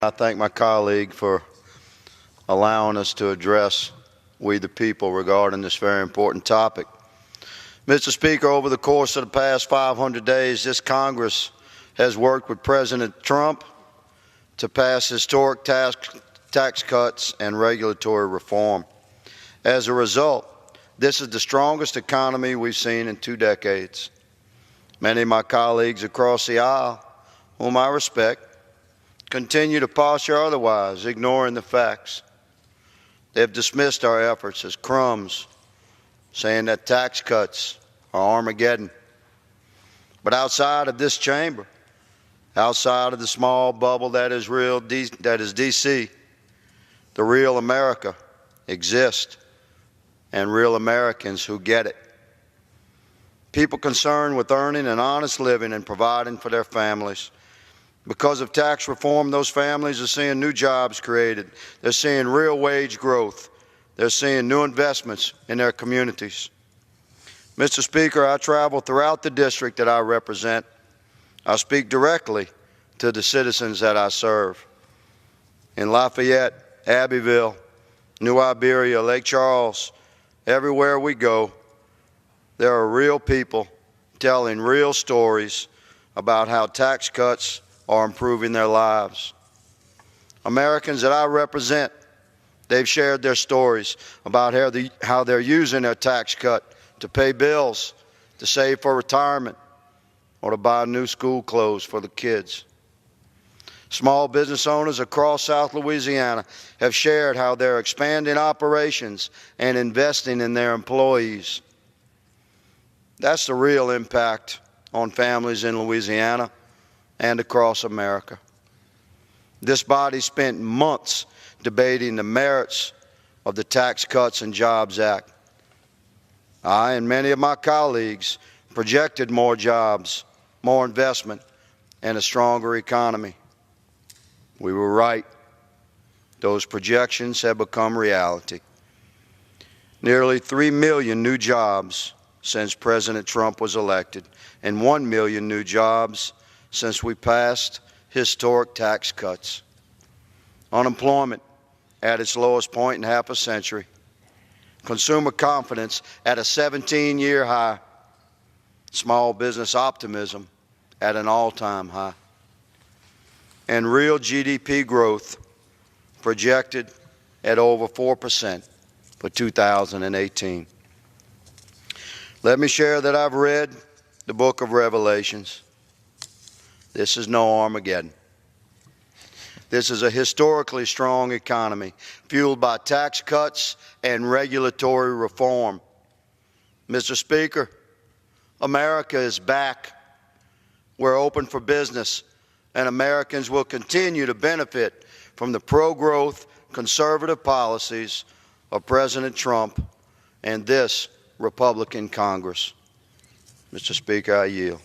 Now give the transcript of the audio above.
I thank my colleague for allowing us to address we the people regarding this very important topic. Mr. Speaker, over the course of the past 500 days, this Congress has worked with President Trump to pass historic tax cuts and regulatory reform. As a result, this is the strongest economy we've seen in 2 decades. Many of my colleagues across the aisle, whom I respect, continue to posture otherwise, ignoring the facts. They have dismissed our efforts as crumbs, saying that tax cuts are Armageddon. But outside of this chamber, outside of the small bubble that is D.C., the real America exists, and real Americans who get it. People concerned with earning an honest living and providing for their families. Because of tax reform, those families are seeing new jobs created. They're seeing real wage growth. They're seeing new investments in their communities. Mr. Speaker, I travel throughout the district that I represent. I speak directly to the citizens that I serve. In Lafayette, Abbeville, New Iberia, Lake Charles, everywhere we go, there are real people telling real stories about how tax cuts are improving their lives. Americans that I represent, they've shared their stories about how they're using their tax cut to pay bills, to save for retirement, or to buy new school clothes for the kids. Small business owners across South Louisiana have shared how they're expanding operations and investing in their employees. That's the real impact on families in Louisiana and across America. This body spent months debating the merits of the Tax Cuts and Jobs Act. I and many of my colleagues projected more jobs, more investment, and a stronger economy. We were right. Those projections have become reality. Nearly 3 million new jobs since President Trump was elected, and 1 million new jobs since we passed historic tax cuts. Unemployment at its lowest point in half a century. Consumer confidence at a 17-year high. Small business optimism at an all-time high. And real GDP growth projected at over 4% for 2018. Let me share that I've read the book of Revelations. This is no Armageddon. This is a historically strong economy fueled by tax cuts and regulatory reform. Mr. Speaker, America is back. We're open for business, and Americans will continue to benefit from the pro-growth, conservative policies of President Trump and this Republican Congress. Mr. Speaker, I yield.